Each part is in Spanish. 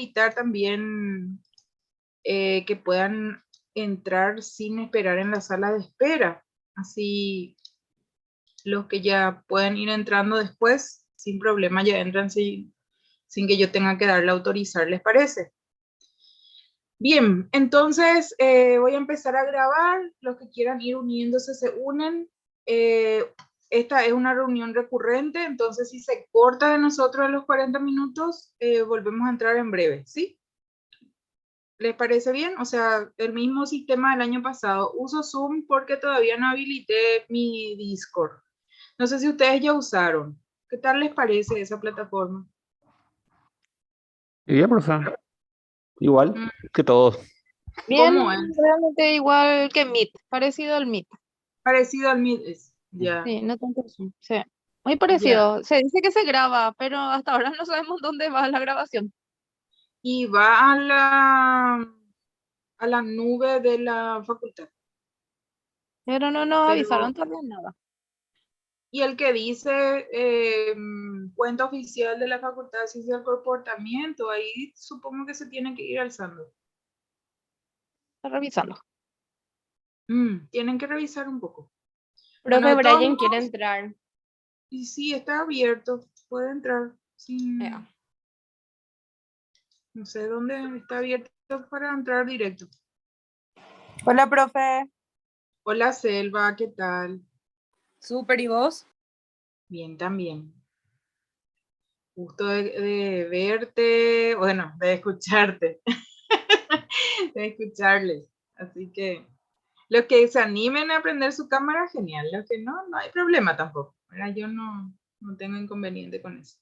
habilitar también que puedan entrar sin esperar en la sala de espera. Así los que ya pueden ir entrando después, sin problema, ya entran sin que yo tenga que darle a autorizar, ¿les parece? Bien, entonces voy a empezar a grabar. Los que quieran ir uniéndose se unen. Esta es una reunión recurrente, entonces si se corta de nosotros a los 40 minutos, volvemos a entrar en breve, ¿sí? ¿Les parece bien? O sea, el mismo sistema del año pasado. Uso Zoom porque todavía no habilité mi Discord. No sé si ustedes ya usaron. ¿Qué tal les parece esa plataforma? Y bien, profe. Igual que todos. Bien, ¿Cómo es? realmente igual que Meet, parecido al Meet. Parecido al Meet. Ya, Sí, no tanto Zoom. Sí, muy ya. parecido. Se dice que se graba, pero hasta ahora no sabemos dónde va la grabación. Y va a la nube de la facultad. Pero no nos Pero, avisaron todavía nada. y el que dice cuenta oficial de la Facultad de Ciencia del Comportamiento, ahí supongo que se tiene que ir alzando. Está revisando. Tienen que revisar un poco. Bueno, Profe de todos Brian quiere modos, entrar. y sí, está abierto, puede entrar. Sin, Ya. no sé dónde está abierto para entrar directo. Hola, profe. Hola Selva, ¿qué tal? Súper, ¿y vos? Bien, también. Gusto de verte, bueno, de escucharte, de escucharles. Así que los que se animen a prender su cámara, genial. Los que no, no hay problema tampoco. ¿Verdad? Yo no tengo inconveniente con eso.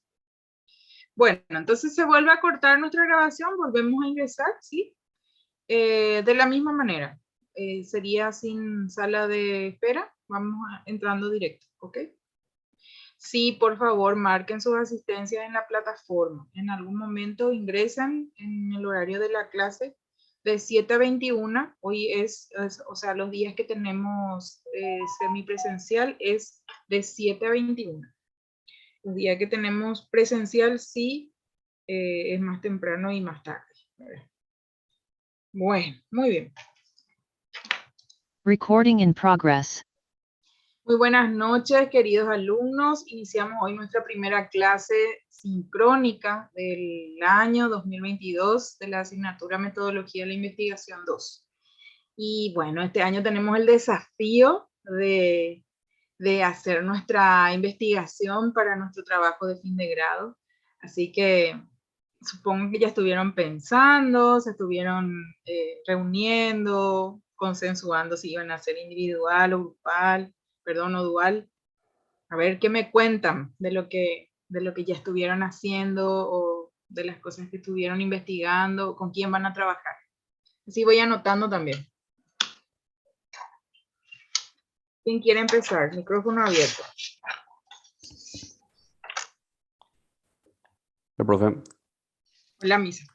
Bueno, entonces se vuelve a cortar nuestra grabación, volvemos a ingresar, ¿sí? De la misma manera. Sería sin sala de espera, vamos entrando directo, ¿ok? Sí, por favor, marquen sus asistencias en la plataforma. En algún momento ingresan en el horario de la clase de 7 a 21. Hoy o sea, los días que tenemos semipresencial es de 7 a 21. Los días que tenemos presencial sí es más temprano y más tarde. Bueno, muy bien. Recording in progress. Muy buenas noches, queridos alumnos. Iniciamos hoy nuestra primera clase sincrónica del año 2022 de la asignatura Metodología de la Investigación 2. Y bueno, este año tenemos el desafío de hacer nuestra investigación para nuestro trabajo de fin de grado. Así que supongo que ya estuvieron pensando, se estuvieron reuniendo, consensuando si iban a hacer individual o grupal, perdón, o dual. A ver qué me cuentan de lo que ya estuvieron haciendo o de las cosas que estuvieron investigando, con quién van a trabajar. Así voy anotando también. ¿Quién quiere empezar? Micrófono abierto. El profe. Hola, Misa.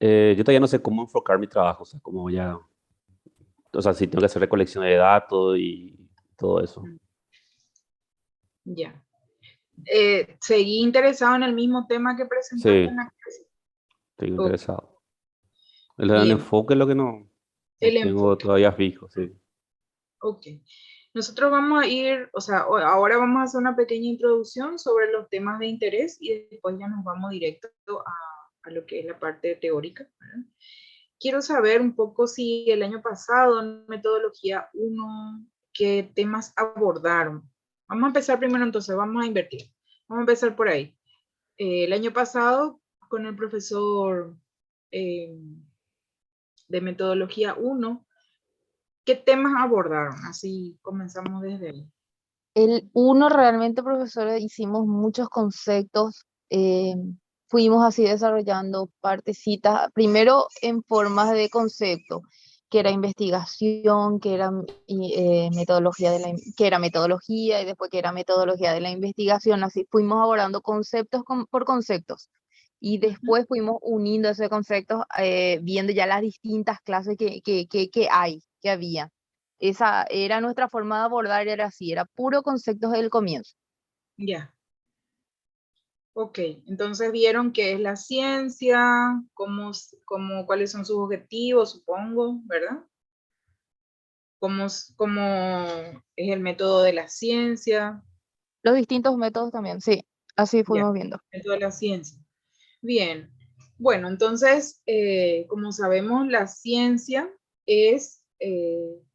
Yo todavía no sé cómo enfocar mi trabajo, o sea, cómo ya, o sea, si tengo que hacer recolección de datos y todo eso. Ya. ¿Seguí interesado en el mismo tema que presentaste Sí, en la clase? estoy Ok, interesado. El bien. enfoque es lo que no El tengo enfoque. todavía fijo, sí. Ok. Nosotros vamos a ir, o sea, ahora vamos a hacer una pequeña introducción sobre los temas de interés y después ya nos vamos directo a lo que es la parte teórica, ¿verdad? Quiero saber un poco si el año pasado en metodología 1, qué temas abordaron. Vamos a empezar primero entonces, vamos a invertir. Vamos a empezar por ahí. El año pasado con el profesor de metodología 1, ¿qué temas abordaron? Así comenzamos desde ahí. El uno realmente, profesor, hicimos muchos conceptos, fuimos así desarrollando partecitas, primero en formas de concepto, que era investigación, que era metodología que era metodología y después que era metodología de la investigación, así fuimos abordando conceptos por conceptos. Y después fuimos uniendo esos conceptos, viendo ya las distintas clases que había. Esa era nuestra forma de abordar, era así, era puro conceptos del comienzo. Ya. Ok, entonces vieron qué es la ciencia, cuáles son sus objetivos, supongo, ¿verdad? Cómo es el método de la ciencia. Los distintos métodos también, sí, así Ya, fuimos viendo. método de la ciencia. Bien, bueno, entonces, como sabemos, la ciencia es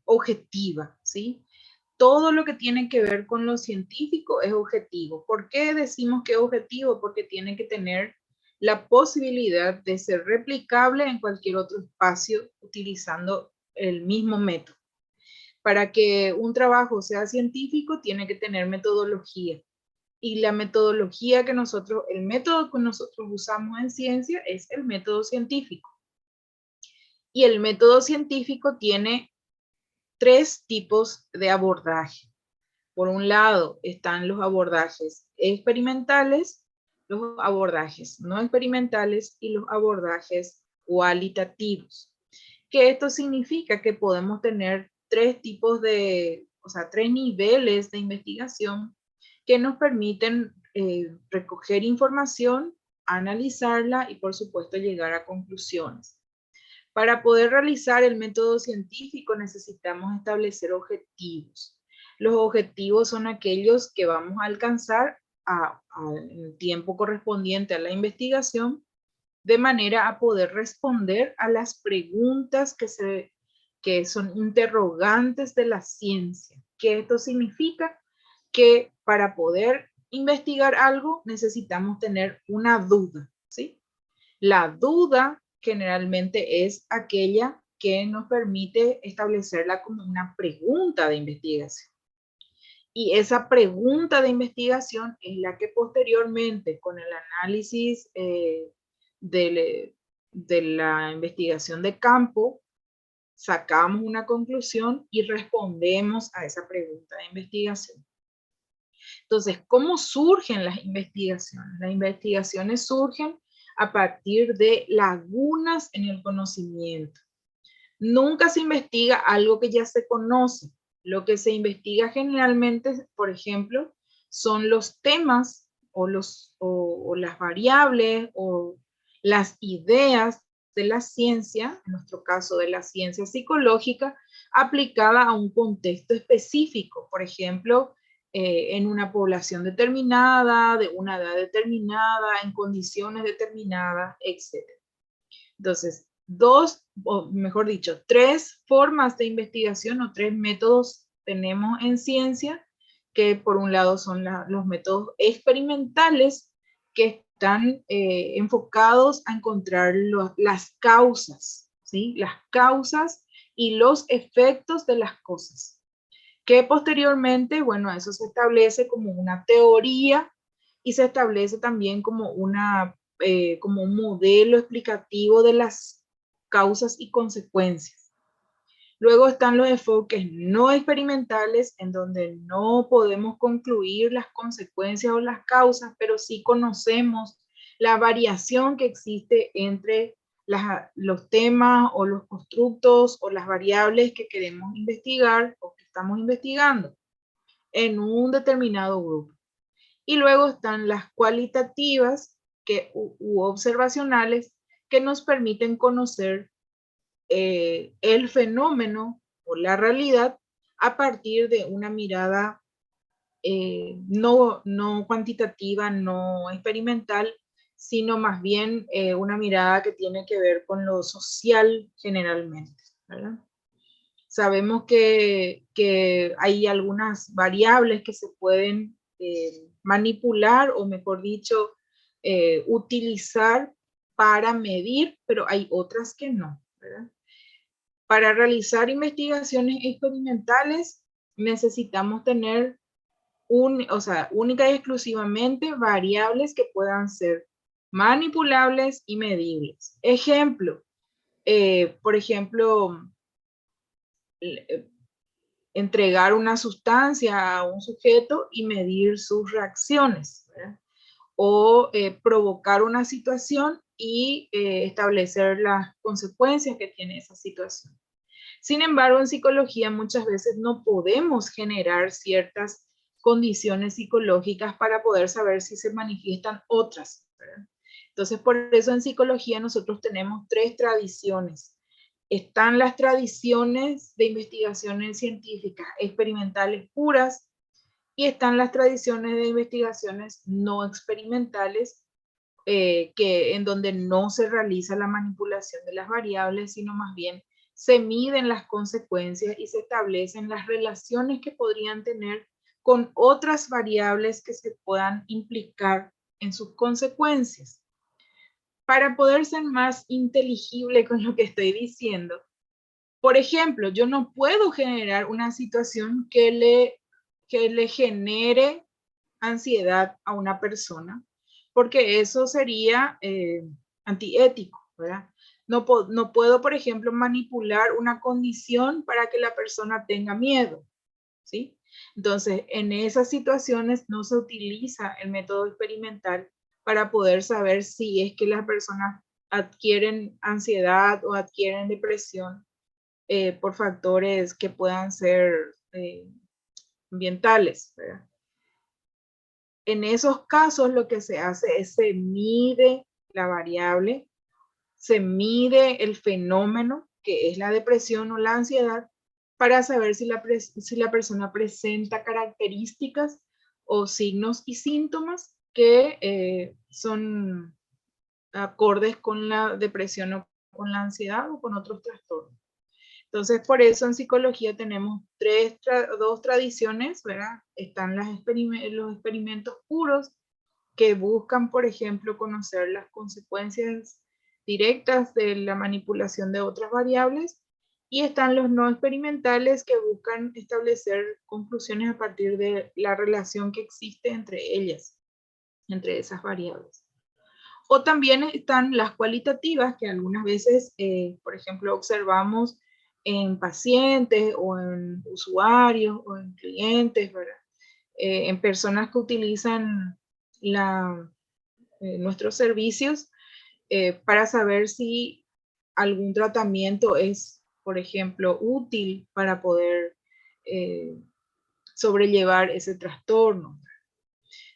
objetiva, ¿sí? Todo lo que tiene que ver con lo científico es objetivo. ¿Por qué decimos que es objetivo? Porque tiene que tener la posibilidad de ser replicable en cualquier otro espacio utilizando el mismo método. Para que un trabajo sea científico, tiene que tener metodología. Y la metodología el método que nosotros usamos en ciencia es el método científico. Y el método científico tiene 3 tipos de abordaje. Por un lado están los abordajes experimentales, los abordajes no experimentales y los abordajes cualitativos. Que esto significa que podemos tener 3 tipos de, o sea, 3 niveles de investigación que nos permiten recoger información, analizarla y por supuesto llegar a conclusiones. Para poder realizar el método científico necesitamos establecer objetivos. Los objetivos son aquellos que vamos a alcanzar en el tiempo correspondiente a la investigación, de manera a poder responder a las preguntas que son interrogantes de la ciencia. ¿Qué esto significa? Que para poder investigar algo necesitamos tener una duda, ¿sí? La duda generalmente es aquella que nos permite establecerla como una pregunta de investigación. Y esa pregunta de investigación es la que posteriormente, con el análisis de la investigación de campo, sacamos una conclusión y respondemos a esa pregunta de investigación. Entonces, ¿cómo surgen las investigaciones? Las investigaciones surgen a partir de lagunas en el conocimiento. Nunca se investiga algo que ya se conoce. Lo que se investiga generalmente, por ejemplo, son los temas o las variables o las ideas de la ciencia, en nuestro caso de la ciencia psicológica, aplicada a un contexto específico. Por ejemplo, en una población determinada, de una edad determinada, en condiciones determinadas, etc. Entonces, o mejor dicho, 3 formas de investigación o 3 métodos tenemos en ciencia, que por un lado son los métodos experimentales, que están enfocados a encontrar las causas, ¿sí? Las causas y los efectos de las cosas. Que posteriormente, bueno, eso se establece como una teoría y se establece también como como un modelo explicativo de las causas y consecuencias. Luego están los enfoques no experimentales, en donde no podemos concluir las consecuencias o las causas, pero sí conocemos la variación que existe entre los temas o los constructos o las variables que queremos investigar o que estamos investigando en un determinado grupo. Y luego están las cualitativas u observacionales, que nos permiten conocer el fenómeno o la realidad a partir de una mirada no cuantitativa, no experimental, sino más bien una mirada que tiene que ver con lo social generalmente, ¿verdad? Sabemos que hay algunas variables que se pueden manipular, o mejor dicho, utilizar para medir, pero hay otras que no, ¿verdad? Para realizar investigaciones experimentales necesitamos tener única y exclusivamente variables que puedan ser manipulables y medibles. Ejemplo, por ejemplo, entregar una sustancia a un sujeto y medir sus reacciones, ¿verdad? O provocar una situación y establecer las consecuencias que tiene esa situación. Sin embargo, en psicología muchas veces no podemos generar ciertas condiciones psicológicas para poder saber si se manifiestan otras, ¿verdad? Entonces, por eso en psicología nosotros tenemos 3 tradiciones. Están las tradiciones de investigaciones científicas experimentales puras y están las tradiciones de investigaciones no experimentales, en donde no se realiza la manipulación de las variables, sino más bien se miden las consecuencias y se establecen las relaciones que podrían tener con otras variables que se puedan implicar en sus consecuencias. Para poder ser más inteligible con lo que estoy diciendo, por ejemplo, yo no puedo generar una situación que le genere ansiedad a una persona, porque eso sería antiético, ¿verdad? No puedo, por ejemplo, manipular una condición para que la persona tenga miedo, ¿sí? Entonces, en esas situaciones no se utiliza el método experimental para poder saber si es que las personas adquieren ansiedad o adquieren depresión por factores que puedan ser ambientales, ¿verdad? En esos casos lo que se hace es se mide la variable, se mide el fenómeno que es la depresión o la ansiedad para saber si la persona presenta características o signos y síntomas que son acordes con la depresión o con la ansiedad o con otros trastornos. Entonces, por eso en psicología tenemos dos tradiciones, ¿verdad? Están los experimentos puros que buscan, por ejemplo, conocer las consecuencias directas de la manipulación de otras variables, y están los no experimentales que buscan establecer conclusiones a partir de la relación que existe entre ellas, entre esas variables. O también están las cualitativas, que algunas veces, por ejemplo, observamos en pacientes o en usuarios o en clientes, ¿verdad? En personas que utilizan nuestros servicios para saber si algún tratamiento es, por ejemplo, útil para poder sobrellevar ese trastorno.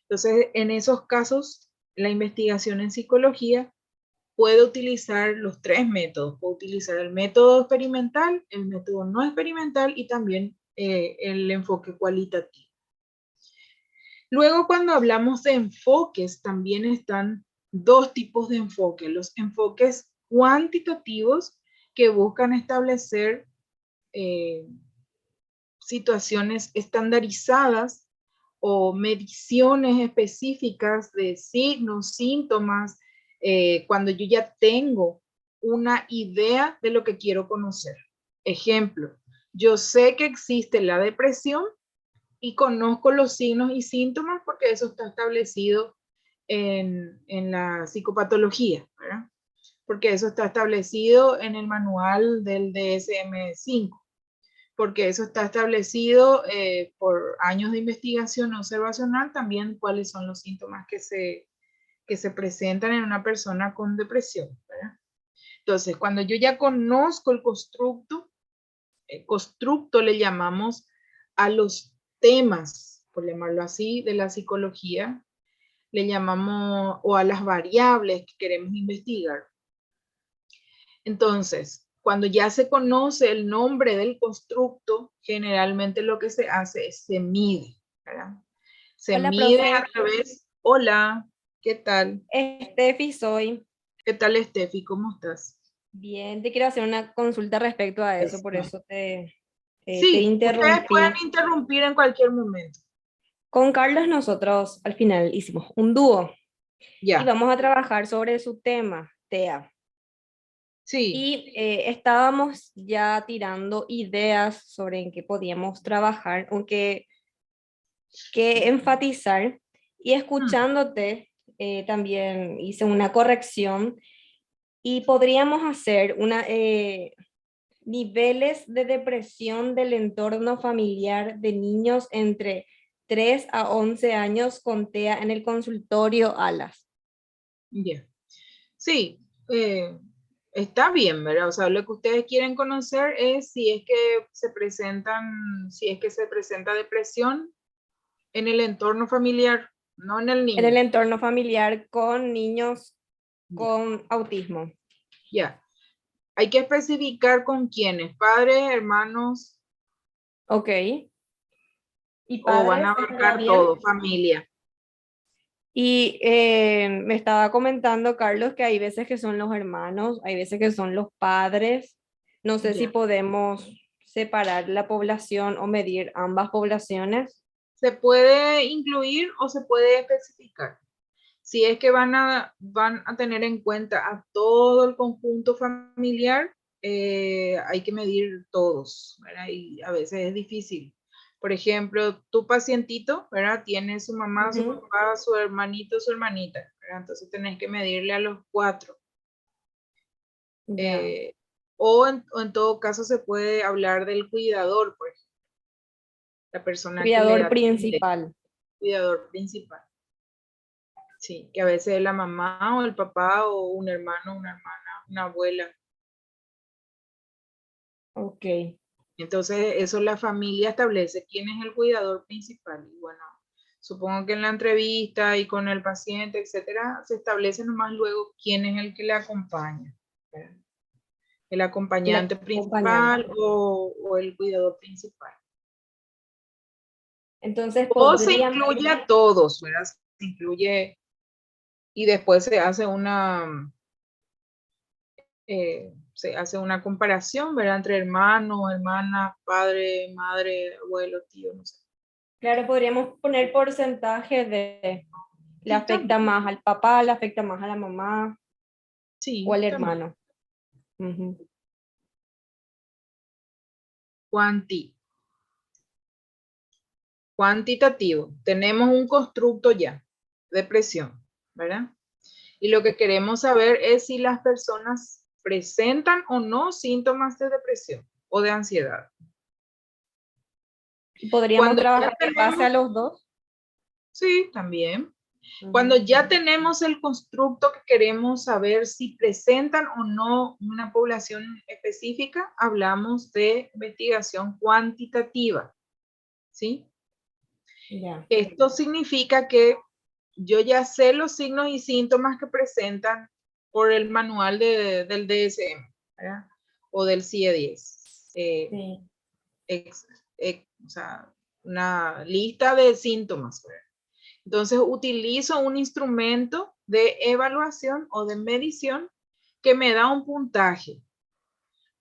Entonces, en esos casos, la investigación en psicología puede utilizar los 3 métodos. Puede utilizar el método experimental, el método no experimental y también el enfoque cualitativo. Luego, cuando hablamos de enfoques, también están 2 tipos de enfoques. Los enfoques cuantitativos, que buscan establecer situaciones estandarizadas o mediciones específicas de signos, síntomas, cuando yo ya tengo una idea de lo que quiero conocer. Ejemplo, yo sé que existe la depresión y conozco los signos y síntomas porque eso está establecido en la psicopatología, ¿verdad? Porque eso está establecido en el manual del DSM-5, porque eso está establecido por años de investigación observacional, también cuáles son los síntomas que se presentan en una persona con depresión, ¿verdad? Entonces, cuando yo ya conozco el constructo le llamamos a los temas, por llamarlo así, de la psicología, le llamamos, o a las variables que queremos investigar. Entonces, cuando ya se conoce el nombre del constructo, generalmente lo que se hace es se mide, ¿verdad? Se Hola, mide profe. a través, hola, ¿qué tal? Steffi soy. ¿Qué tal, Steffi? ¿Cómo estás? Bien, te quiero hacer una consulta respecto a eso, por eso te Sí, ustedes interrumpí. pueden interrumpir en cualquier momento. Con Carlos nosotros al final hicimos un dúo y Ya, vamos a trabajar sobre su tema, TEA. sí. Y estábamos ya tirando ideas sobre en qué podíamos trabajar, aunque qué enfatizar. Y escuchándote, también hice una corrección y podríamos hacer niveles de depresión del entorno familiar de niños entre 3 a 11 años con TEA en el consultorio ALAS. Ya. Sí, está bien, ¿verdad? O sea, lo que ustedes quieren conocer es si es que se presenta depresión En el entorno familiar, no en el En niño. el entorno familiar con niños Ya. con autismo. Ya. Hay que especificar con quiénes, padres, hermanos, Ok. ¿Y o van a padres? ¿Estaría abarcar bien? todo, familia. Y me estaba comentando, Carlos, que hay veces que son los hermanos, hay veces que son los padres. No sé si Ya. podemos separar la población o medir ambas poblaciones. Se puede incluir o se puede especificar. Si es que van a tener en cuenta a todo el conjunto familiar, hay que medir todos, ¿verdad? Y a veces es difícil. Por ejemplo, tu pacientito, ¿verdad? Tiene su mamá, su Ujú. papá, su hermanito, su hermanita, ¿verdad? Entonces tenés que medirle a los 4. Ya. O en todo caso se puede hablar del cuidador, por ejemplo, la persona que le Cuidador atiende, principal. cuidador principal. Sí, que a veces es la mamá o el papá o un hermano, una hermana, una abuela. Ok. Entonces, eso la familia establece quién es el cuidador principal. Y bueno, supongo que en la entrevista y con el paciente, etcétera, se establece nomás luego quién es el que le acompaña, ¿verdad? El acompañante El acompañante. principal o el cuidador principal. Entonces O se podríamos, incluye a todos, ¿verdad? Se incluye y después se hace una comparación, ¿verdad? Entre hermanos, hermanas, padre, madre, abuelo, tío, no sé. claro, podríamos poner porcentaje de, le Sí, afecta también. más al papá, le afecta más a la mamá o Sí, al también. hermano. Ujú. Cuanti. Cuantitativo. Tenemos un constructo ya de presión, ¿verdad? Y lo que queremos saber es si las personas presentan o no síntomas de depresión o de ansiedad. Podríamos Cuando ya trabajar en base a tenemos, los dos. sí, también. Cuando Ujú. ya tenemos el constructo que queremos saber si presentan o no una población específica, hablamos de investigación cuantitativa, ¿sí? Ya. Esto significa que yo ya sé los signos y síntomas que presentan por el manual del DSM, ¿verdad? O del CIE-10. Sí. O sea, una lista de síntomas, ¿verdad? Entonces utilizo un instrumento de evaluación o de medición que me da un puntaje.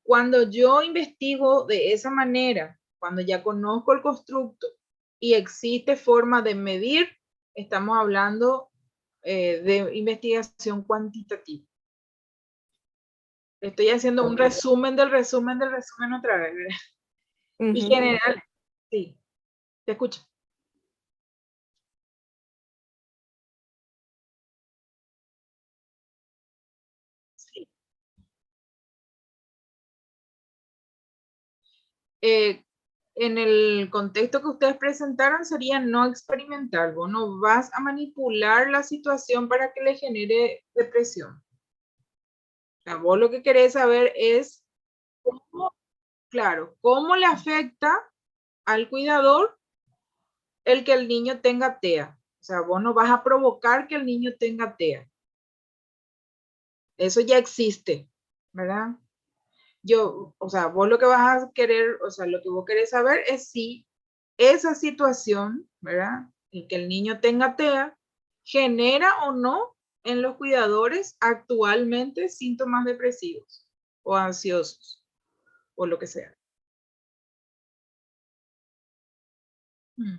Cuando yo investigo de esa manera, cuando ya conozco el constructo y existe forma de medir, estamos hablando de investigación cuantitativa. Estoy haciendo un resumen del resumen del resumen otra vez, ¿verdad? Y Ujú. general, sí, te escucho. Sí. Eh, en el contexto que ustedes presentaron sería no experimental. Vos no vas a manipular la situación para que le genere depresión. O sea, vos lo que querés saber es cómo, claro, cómo le afecta al cuidador el que el niño tenga TEA. O sea, vos no vas a provocar que el niño tenga TEA. Eso ya existe, ¿verdad? O sea, vos lo que vas a querer, o sea, lo que vos querés saber es si esa situación, ¿verdad? Y que el niño tenga TEA, genera o no en los cuidadores actualmente síntomas depresivos o ansiosos o lo que sea. Mm.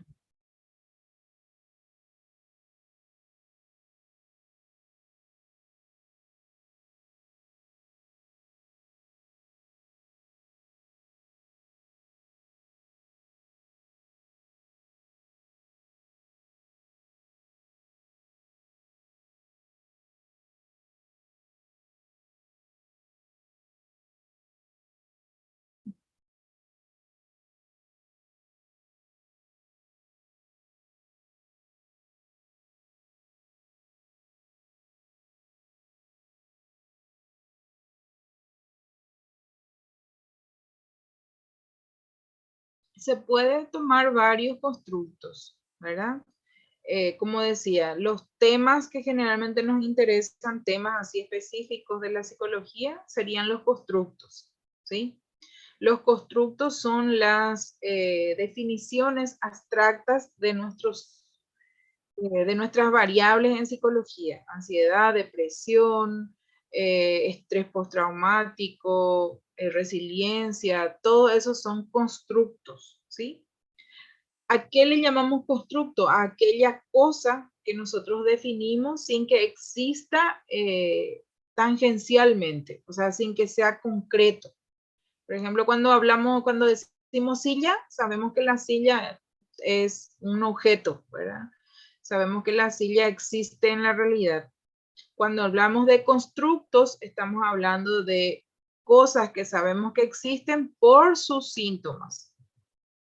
Se puede tomar varios constructos. ¿verdad? Como decía, los temas que generalmente nos interesan, temas así específicos de la psicología, serían los constructos, ¿sí? Los constructos son las definiciones abstractas de nuestras variables en psicología: ansiedad, depresión, estrés postraumático, resiliencia, todo eso son constructos, ¿sí? ¿A qué le llamamos constructo? A aquella cosa que nosotros definimos sin que exista tangencialmente, o sea, sin que sea concreto. Por ejemplo, cuando decimos silla, sabemos que la silla es un objeto, ¿verdad? Sabemos que la silla existe en la realidad. Cuando hablamos de constructos, estamos hablando de cosas que sabemos que existen por sus síntomas,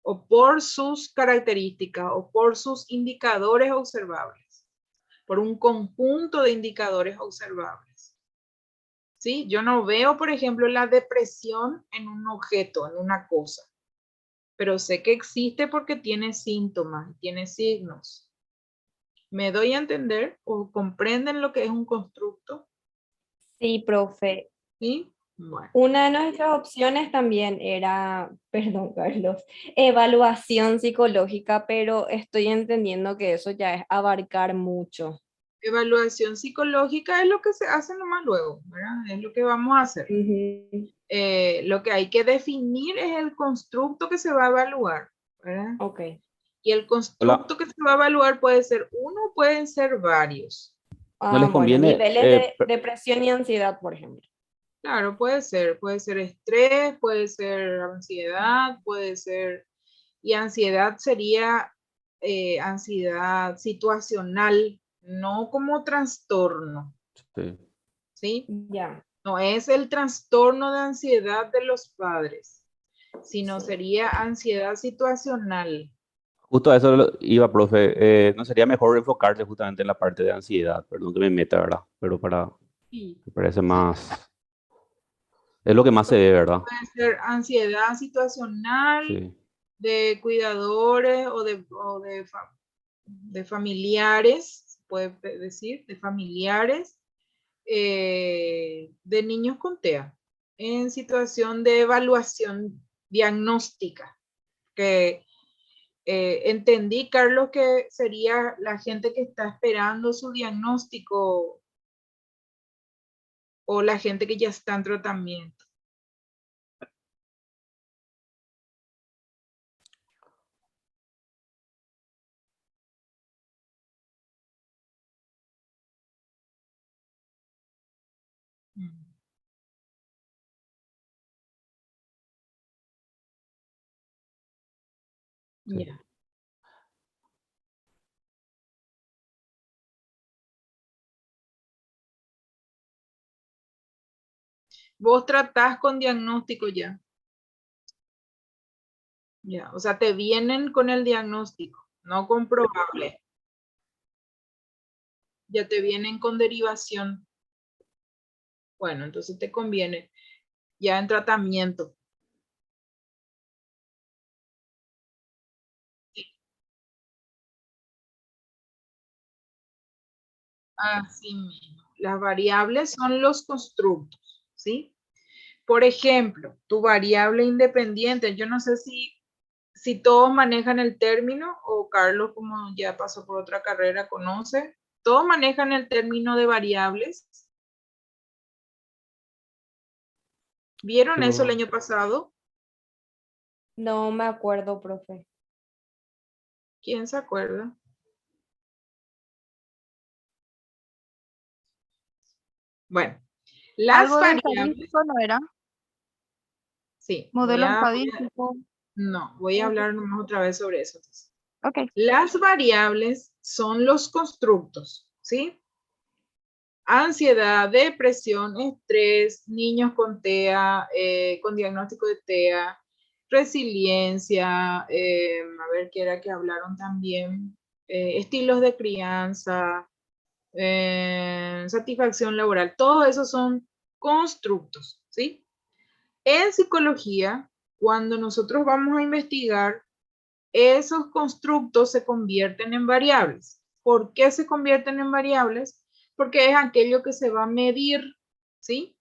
o por sus características, o por sus indicadores observables, por un conjunto de indicadores observables. ¿Sí? Yo no veo, por ejemplo, la depresión en un objeto, en una cosa, pero sé que existe porque tiene síntomas, tiene signos. ¿Me doy a entender o comprenden lo que es un constructo? Sí, profe. ¿Sí? Bueno. Una de nuestras opciones también era, perdón, Carlos, evaluación psicológica, pero estoy entendiendo que eso ya es abarcar mucho. Evaluación psicológica es lo que se hace nomás luego, ¿verdad? Es lo que vamos a hacer. Ujú. Lo que hay que definir es el constructo que se va a evaluar, ¿verdad? Ok. Y el constructo que se va a evaluar puede ser uno, pueden ser varios. ¿No les Bueno, conviene? niveles de depresión y ansiedad, por ejemplo. Claro, puede ser estrés, puede ser ansiedad, puede ser, y ansiedad sería ansiedad situacional, no como trastorno, Sí. ¿sí? Ya. No es el trastorno de ansiedad de los padres, sino Sí. sería ansiedad situacional. Justo a eso iba, profe. ¿No sería mejor enfocarse justamente en la parte de ansiedad? Perdón que me meta, ¿verdad? Pero Sí, me parece sí. más, es lo que más se ve, ¿verdad? Puede ser ansiedad situacional Sí. de cuidadores o de familiares, puede decir, de familiares de niños con TEA en situación de evaluación diagnóstica. Que entendí, Carlos, que sería la gente que está esperando su diagnóstico o la gente que ya está en tratamiento. Sí. Ya. Vos tratás con diagnóstico ya. Ya, o sea, te vienen con el diagnóstico, no con probable. Ya te vienen con derivación. Bueno, entonces te conviene ya en tratamiento. Sí. Así mismo. Las variables son los constructos, ¿sí? Por ejemplo, tu variable independiente, yo no sé si todos manejan el término o Carlos, como ya pasó por otra carrera, conoce. ¿Todos manejan el término de variables? ¿Vieron eso el año pasado? No me acuerdo, profe. ¿Quién se acuerda? Bueno, las Algo de variables, estadístico no era, sí, modelo estadístico. voy a hablar nomás otra vez sobre eso. Ok, Las variables son los constructos, ¿sí? Ansiedad, depresión, estrés, niños con TEA, con diagnóstico de TEA, resiliencia, a ver qué era que hablaron también, estilos de crianza, satisfacción laboral, todo eso son constructos, ¿sí? En psicología, cuando nosotros vamos a investigar esos constructos se convierten en variables. ¿Por qué se convierten en variables? Porque es aquello que se va a medir, ¿sí?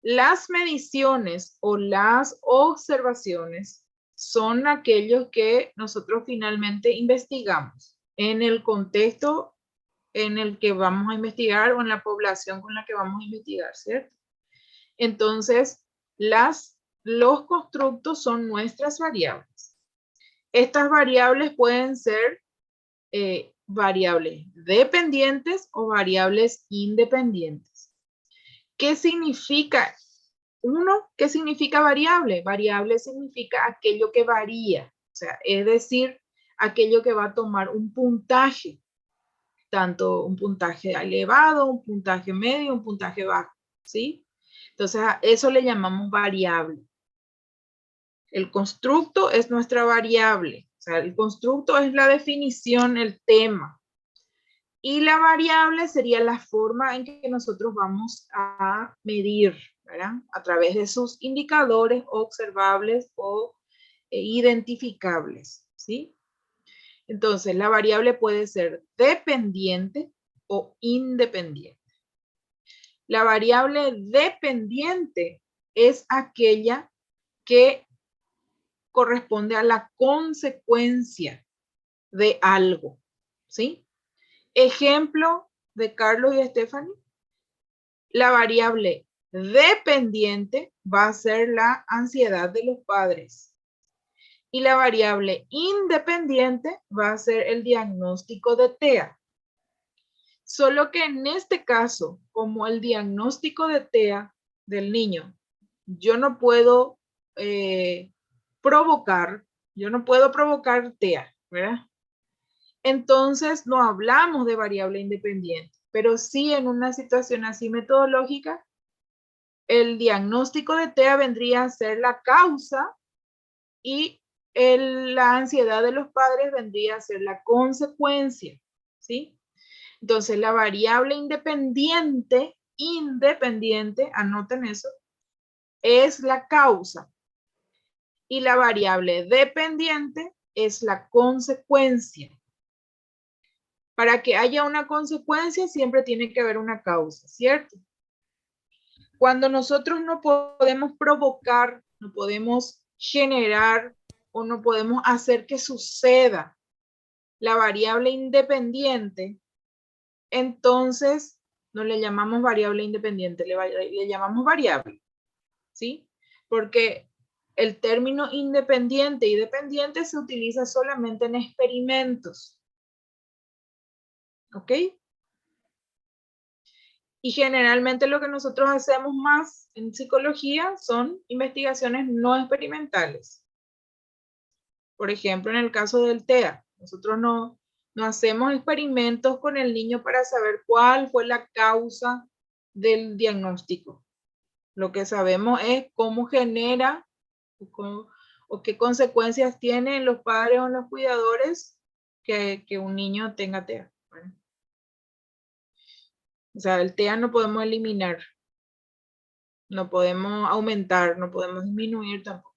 Las mediciones o las observaciones son aquellos que nosotros finalmente investigamos en el contexto en el que vamos a investigar o en la población con la que vamos a investigar, ¿cierto? Entonces, los constructos son nuestras variables. Estas variables pueden ser variables dependientes o variables independientes. ¿Qué significa? Uno, ¿qué significa variable? Variable significa aquello que varía, o sea, es decir, aquello que va a tomar un puntaje, tanto un puntaje elevado, un puntaje medio, un puntaje bajo, ¿sí? Entonces, a eso le llamamos variable. El constructo es nuestra variable, o sea, el constructo es la definición, el tema. Y la variable sería la forma en que nosotros vamos a medir, ¿verdad? A través de sus indicadores observables o identificables, ¿sí? Entonces, la variable puede ser dependiente o independiente. La variable dependiente es aquella que corresponde a la consecuencia de algo, ¿sí? Ejemplo de Carlos y Stephanie. La variable dependiente va a ser la ansiedad de los padres. Y la variable independiente va a ser el diagnóstico de TEA. Solo que en este caso, como el diagnóstico de TEA del niño, yo no puedo provocar TEA, ¿verdad? Entonces no hablamos de variable independiente, pero sí en una situación así metodológica, el diagnóstico de TEA vendría a ser la causa y la ansiedad de los padres vendría a ser la consecuencia, ¿sí? Entonces la variable independiente, anoten eso, es la causa. Y la variable dependiente es la consecuencia. Para que haya una consecuencia siempre tiene que haber una causa, ¿cierto? Cuando nosotros no podemos provocar, no podemos generar o no podemos hacer que suceda la variable independiente, entonces no le llamamos variable independiente, le llamamos variable, ¿sí? Porque el término independiente y dependiente se utiliza solamente en experimentos. ¿Ok? Y generalmente lo que nosotros hacemos más en psicología son investigaciones no experimentales. Por ejemplo, en el caso del TEA, nosotros no hacemos experimentos con el niño para saber cuál fue la causa del diagnóstico. Lo que sabemos es cómo genera o qué consecuencias tiene en los padres o en los cuidadores que un niño tenga TEA. Bueno. O sea, el TEA no podemos eliminar, no podemos aumentar, no podemos disminuir tampoco.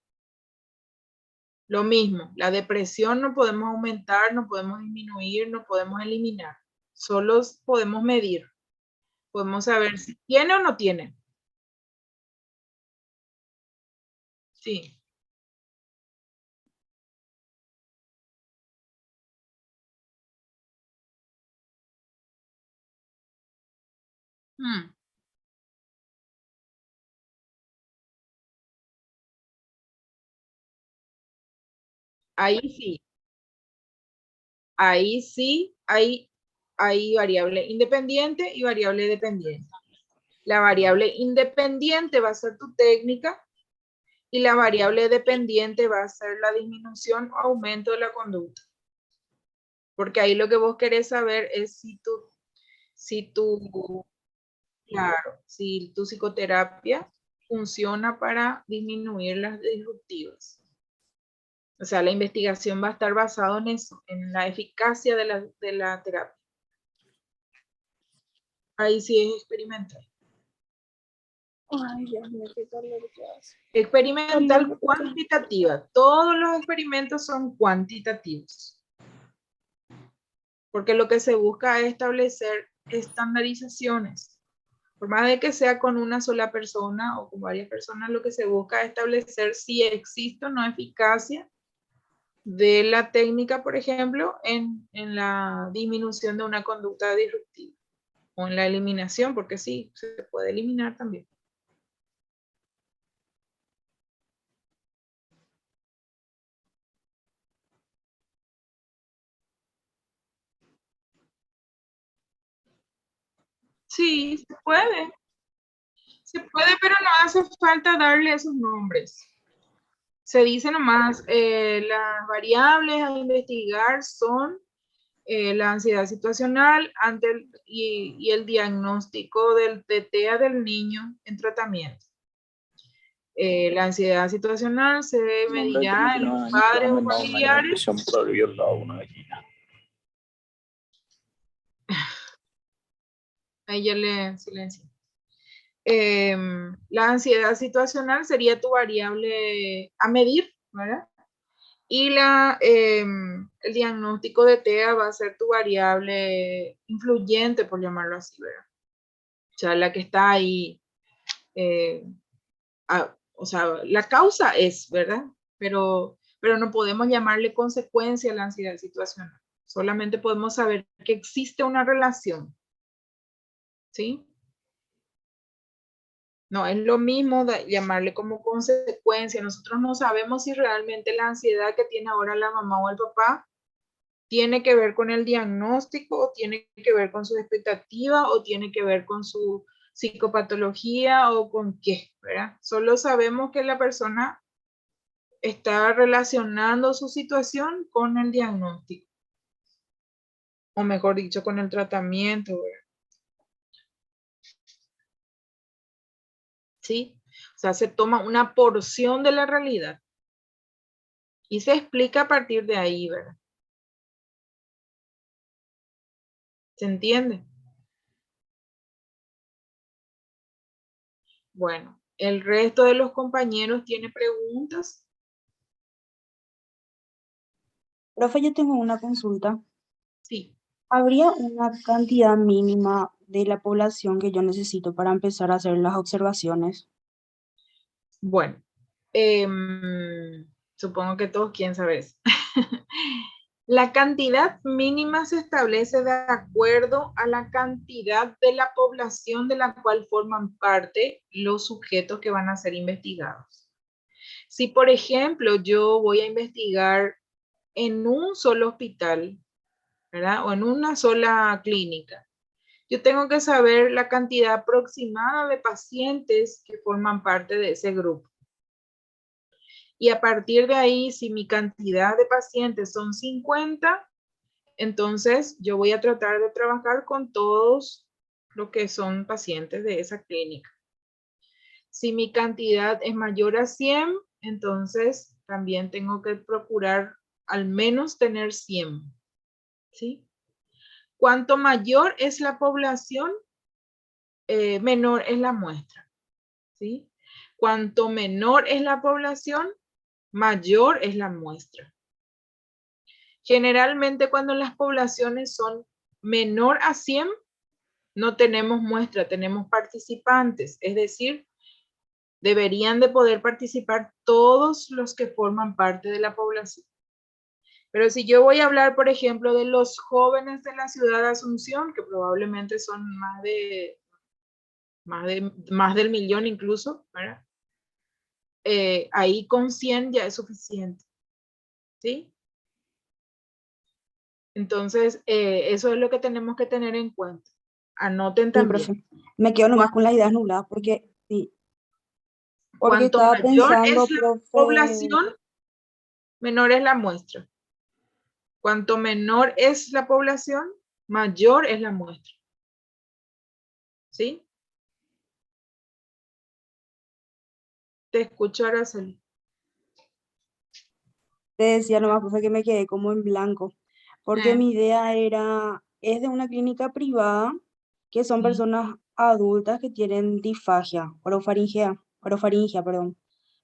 Lo mismo, la depresión no podemos aumentar, no podemos disminuir, no podemos eliminar. Solo podemos medir. Podemos saber si tiene o no tiene. Sí. Ahí sí. Ahí sí hay variable independiente y variable dependiente. La variable independiente va a ser tu técnica y la variable dependiente va a ser la disminución o aumento de la conducta. Porque ahí lo que vos querés saber es si tu psicoterapia funciona para disminuir las disruptivas. O sea, la investigación va a estar basada en eso, en la eficacia de la terapia. Ahí sí es experimental. Ay, Dios mío, qué calor que hace. Experimental cuantitativa. Todos los experimentos son cuantitativos. Porque lo que se busca es establecer estandarizaciones. Por más de que sea con una sola persona o con varias personas, lo que se busca es establecer si existe o no eficacia de la técnica, por ejemplo, en la disminución de una conducta disruptiva o en la eliminación, porque sí, se puede eliminar también. Sí, se puede. Se puede, pero no hace falta darle esos nombres. Se dice nomás, las variables a investigar son la ansiedad situacional y el diagnóstico de TEA del niño en tratamiento. La ansiedad situacional se medirá en los padres o familiares. Ahí ya le silencio. La ansiedad situacional sería tu variable a medir, ¿verdad? Y el diagnóstico de TEA va a ser tu variable influyente, por llamarlo así, ¿verdad? O sea, la que está ahí, o sea, la causa es, ¿verdad? Pero no podemos llamarle consecuencia a la ansiedad situacional. Solamente podemos saber que existe una relación, ¿sí? No, es lo mismo llamarle como consecuencia. Nosotros no sabemos si realmente la ansiedad que tiene ahora la mamá o el papá tiene que ver con el diagnóstico, o tiene que ver con su expectativa, o tiene que ver con su psicopatología, o con qué, ¿verdad? Solo sabemos que la persona está relacionando su situación con el diagnóstico, o mejor dicho, con el tratamiento, ¿verdad? ¿Sí? O sea, se toma una porción de la realidad y se explica a partir de ahí, ¿verdad? ¿Se entiende? Bueno, ¿el resto de los compañeros tiene preguntas? Profe, yo tengo una consulta. Sí. ¿Habría una cantidad mínima de la población que yo necesito para empezar a hacer las observaciones? Bueno, supongo que todos quieren saber eso. La cantidad mínima se establece de acuerdo a la cantidad de la población de la cual forman parte los sujetos que van a ser investigados. Si, por ejemplo, yo voy a investigar en un solo hospital, ¿verdad? O en una sola clínica, yo tengo que saber la cantidad aproximada de pacientes que forman parte de ese grupo. Y a partir de ahí, si mi cantidad de pacientes son 50, entonces yo voy a tratar de trabajar con todos los que son pacientes de esa clínica. Si mi cantidad es mayor a 100, entonces también tengo que procurar al menos tener 100. ¿Sí? Cuanto mayor es la población, menor es la muestra. ¿Sí? Cuanto menor es la población, mayor es la muestra. Generalmente cuando las poblaciones son menor a 100, no tenemos muestra, tenemos participantes, es decir, deberían de poder participar todos los que forman parte de la población. Pero si yo voy a hablar, por ejemplo, de los jóvenes de la ciudad de Asunción, que probablemente son más del millón incluso, ¿verdad? Ahí con 100 ya es suficiente, ¿sí? Entonces, eso es lo que tenemos que tener en cuenta. Anoten Sí, también. profe. Me quedo nomás con las ideas nubladas porque sí. Porque Cuanto estaba mayor pensando, es la profe, población, menor es la muestra. Cuanto menor es la población, mayor es la muestra. ¿Sí? Te escucho, Araceli. te decía nomás, profe, que me quedé como en blanco. Porque mi idea es de una clínica privada, que son Sí. personas adultas que tienen disfagia, orofaringia, perdón,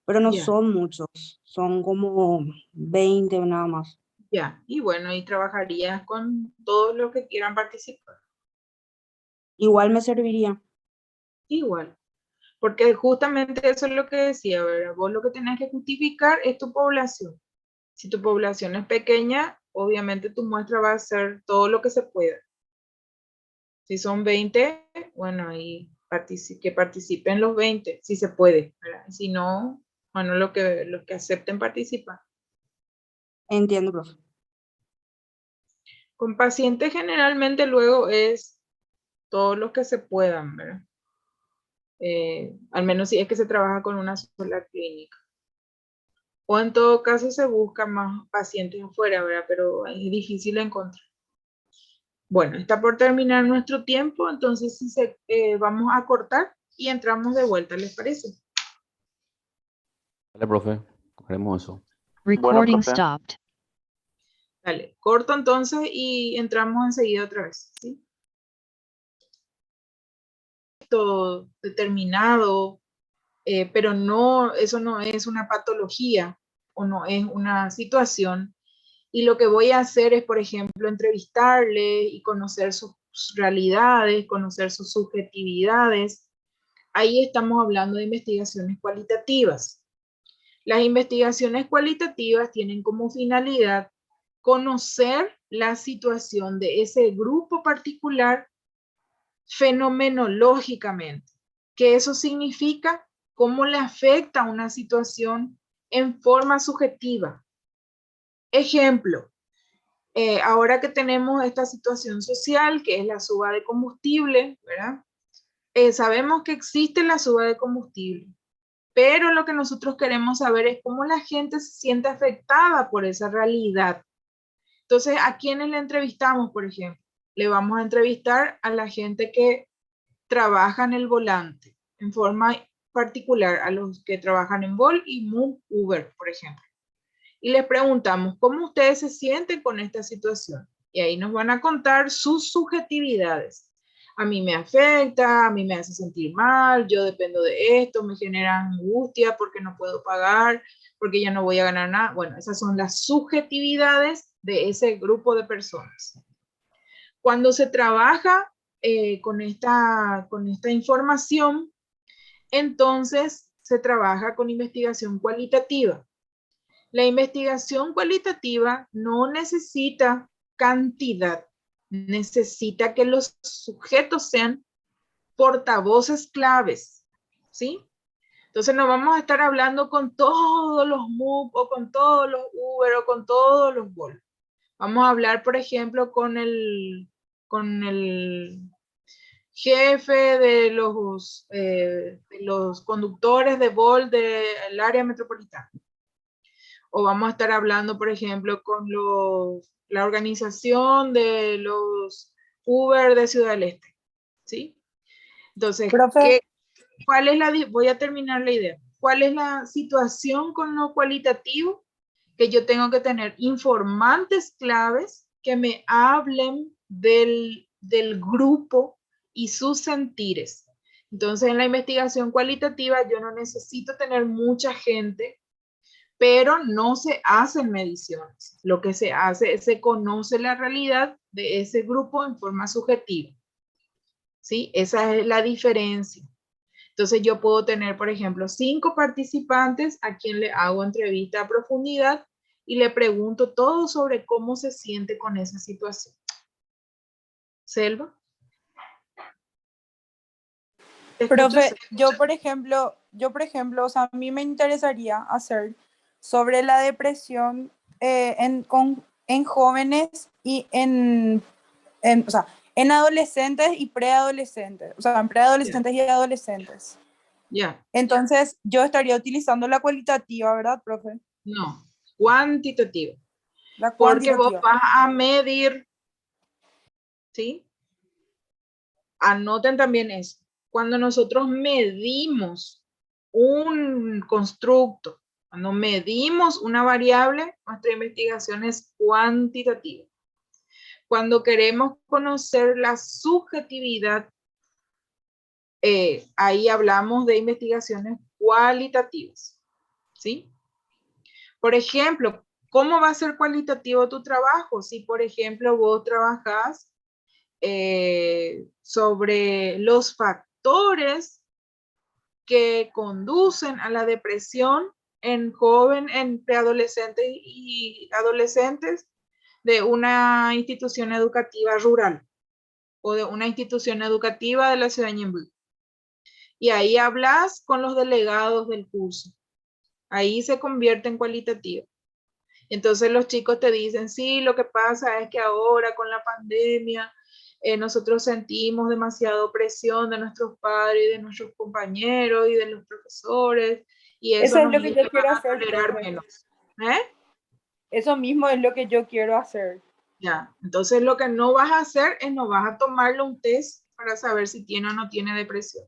pero no Ya, son muchos, son como 20 nada más. ya. Y bueno, y trabajarías con todos los que quieran participar. Igual me serviría. Igual. Porque justamente eso es lo que decía, ¿verdad? Vos lo que tenés que justificar es tu población. Si tu población es pequeña, obviamente tu muestra va a ser todo lo que se pueda. Si son 20, bueno, ahí que participen los 20, si se puede, ¿verdad? Si no, bueno, los que acepten participar. Entiendo, profe. Con pacientes generalmente luego es todos los que se puedan, ¿verdad? Al menos si es que se trabaja con una sola clínica. O en todo caso se buscan más pacientes afuera, ¿verdad? Pero es difícil encontrar. Bueno, está por terminar nuestro tiempo, entonces vamos a cortar y entramos de vuelta, ¿les parece? Dale, profe, haremos eso. Recording profe. stopped. Dale, corto entonces y entramos enseguida otra vez, ¿sí? Todo determinado, pero no, eso no es una patología o no es una situación. Y lo que voy a hacer es, por ejemplo, entrevistarle y conocer sus realidades, conocer sus subjetividades. Ahí estamos hablando de investigaciones cualitativas. Las investigaciones cualitativas tienen como finalidad conocer la situación de ese grupo particular fenomenológicamente, que eso significa cómo le afecta una situación en forma subjetiva. Ejemplo, ahora que tenemos esta situación social, que es la suba de combustible, ¿verdad? Sabemos que existe la suba de combustible, pero lo que nosotros queremos saber es cómo la gente se siente afectada por esa realidad. Entonces, ¿a quiénes le entrevistamos, por ejemplo? Le vamos a entrevistar a la gente que trabaja en el volante, en forma particular a los que trabajan en Bolt y Move Uber, por ejemplo. Y les preguntamos, ¿cómo ustedes se sienten con esta situación? Y ahí nos van a contar sus subjetividades. A mí me afecta, a mí me hace sentir mal, yo dependo de esto, me genera angustia porque no puedo pagar, porque ya no voy a ganar nada. Bueno, esas son las subjetividades de ese grupo de personas. Cuando se trabaja con esta información, entonces se trabaja con investigación cualitativa. La investigación cualitativa no necesita cantidad, necesita que los sujetos sean portavoces claves, ¿sí? Entonces no vamos a estar hablando con todos los MOOC o con todos los Uber o con todos los Bolt. Vamos a hablar, por ejemplo, con el jefe de los conductores de Bolt del área metropolitana. O vamos a estar hablando, por ejemplo, con la organización de los Uber de Ciudad del Este, ¿sí? Entonces, Profe, voy a terminar la idea. ¿Cuál es la situación con lo cualitativo? Que yo tengo que tener informantes claves que me hablen del grupo y sus sentires. Entonces, en la investigación cualitativa yo no necesito tener mucha gente, pero no se hacen mediciones. Lo que se hace es se conoce la realidad de ese grupo en forma subjetiva. ¿Sí? Esa es la diferencia. Entonces yo puedo tener, por ejemplo, 5 participantes a quien le hago entrevista a profundidad y le pregunto todo sobre cómo se siente con esa situación. Selva. Profe, yo por ejemplo, o sea, a mí me interesaría hacer sobre la depresión en jóvenes y o sea, en adolescentes y preadolescentes, o sea, en preadolescentes y adolescentes. Ya. Entonces, yo estaría utilizando la cualitativa, ¿verdad, profe? No, cuantitativa. La Porque vos cuantitativa. vas a medir, ¿sí? Anoten también eso. Cuando nosotros medimos un constructo, cuando medimos una variable, nuestra investigación es cuantitativa. Cuando queremos conocer la subjetividad ahí hablamos de investigaciones cualitativas, ¿sí? Por ejemplo, ¿cómo va a ser cualitativo tu trabajo? Si, por ejemplo, vos trabajás sobre los factores que conducen a la depresión en preadolescentes y adolescentes de una institución educativa rural o de una institución educativa de la ciudad de Ñemby. Y ahí hablas con los delegados del curso. Ahí se convierte en cualitativo. Entonces los chicos te dicen, sí, lo que pasa es que ahora con la pandemia nosotros sentimos demasiada presión de nuestros padres, de nuestros compañeros y de los profesores, y eso Eso es nos lo que yo lleva quiero a hacer, tolerar profe. menos. ¿Eh? Eso mismo es lo que yo quiero hacer. Ya, entonces lo que no vas a hacer es no vas a tomarle un test para saber si tiene o no tiene depresión.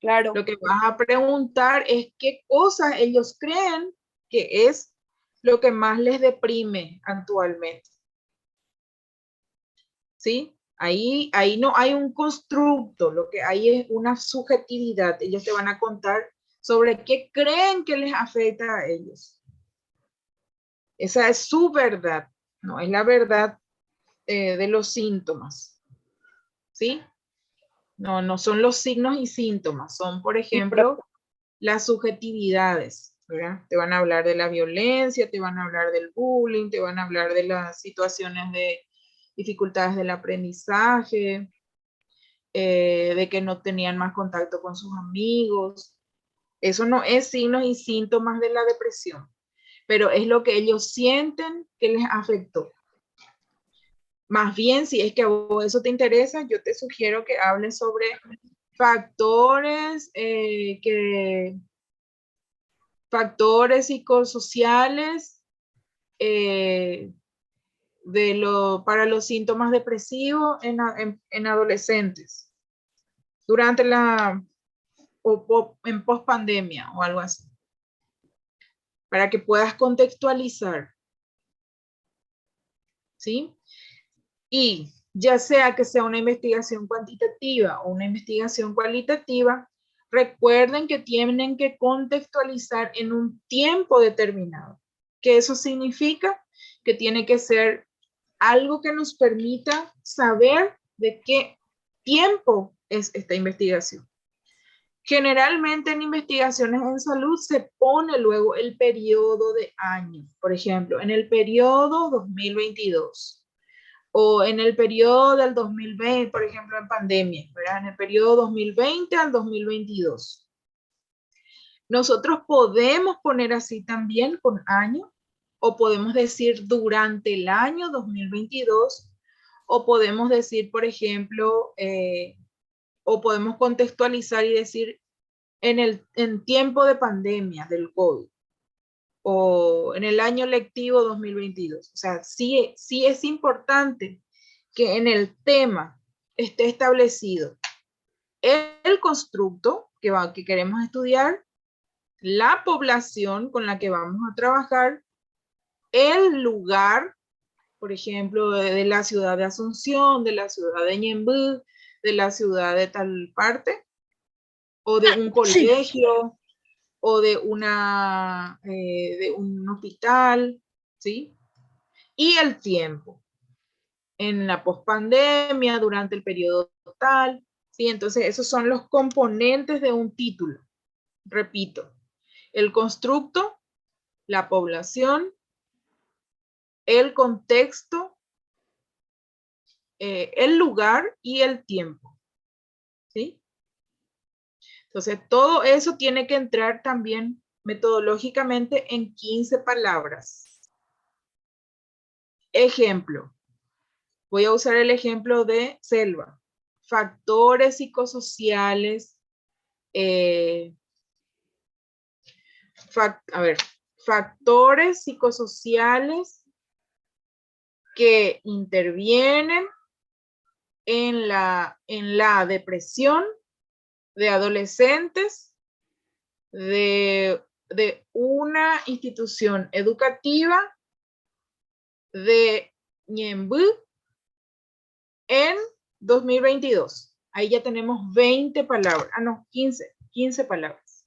Claro. Lo que vas a preguntar es qué cosas ellos creen que es lo que más les deprime actualmente. ¿Sí? Ahí no hay un constructo, lo que hay es una subjetividad. Ellos te van a contar sobre qué creen que les afecta a ellos. Esa es su verdad, no es la verdad de los síntomas. ¿Sí? No son los signos y síntomas, son, por ejemplo, las subjetividades, ¿verdad? Te van a hablar de la violencia, te van a hablar del bullying, te van a hablar de las situaciones de dificultades del aprendizaje, de que no tenían más contacto con sus amigos. Eso no es signos y síntomas de la depresión, pero es lo que ellos sienten que les afectó. Más bien, si es que a vos eso te interesa, yo te sugiero que hables sobre factores factores psicosociales para los síntomas depresivos en adolescentes durante en pospandemia o algo así, para que puedas contextualizar, ¿sí? Y ya sea que sea una investigación cuantitativa o una investigación cualitativa, recuerden que tienen que contextualizar en un tiempo determinado. ¿Qué eso significa? Que tiene que ser algo que nos permita saber de qué tiempo es esta investigación. Generalmente en investigaciones en salud se pone luego el periodo de año. Por ejemplo, en el periodo 2022 o en el periodo del 2020, por ejemplo, en pandemia, ¿verdad? En el periodo 2020 al 2022. Nosotros podemos poner así también con año, o podemos decir durante el año 2022, o podemos decir, por ejemplo, o podemos contextualizar y decir en tiempo de pandemia del COVID, o en el año lectivo 2022. O sea, sí es importante que en el tema esté establecido el constructo que queremos estudiar, la población con la que vamos a trabajar, el lugar, por ejemplo, de la ciudad de Asunción, de la ciudad de Ñemby, de la ciudad de tal parte, o de un colegio, o de un hospital, ¿sí? Y el tiempo, en la pospandemia, durante el periodo total, ¿sí? Entonces, esos son los componentes de un título. Repito, el constructo, la población, el contexto, el lugar y el tiempo, ¿sí? Entonces, todo eso tiene que entrar también metodológicamente en 15 palabras. Ejemplo. Voy a usar el ejemplo de Selva. Factores psicosociales. Factores psicosociales que intervienen en la depresión de adolescentes de una institución educativa de Ñemby en 2022. Ahí ya tenemos 20 palabras, no, 15 palabras,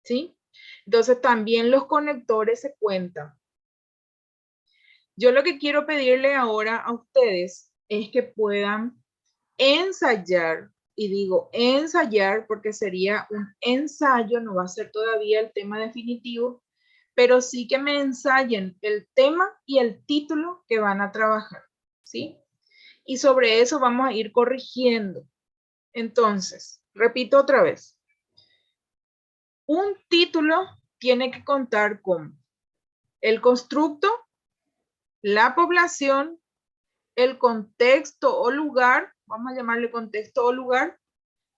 ¿sí? Entonces también los conectores se cuentan. Yo lo que quiero pedirle ahora a ustedes es que puedan ensayar, y digo ensayar porque sería un ensayo, no va a ser todavía el tema definitivo, pero sí que me ensayen el tema y el título que van a trabajar, ¿sí? Y sobre eso vamos a ir corrigiendo. Entonces, repito otra vez. Un título tiene que contar con el constructo, la población, el contexto o lugar, vamos a llamarle contexto o lugar,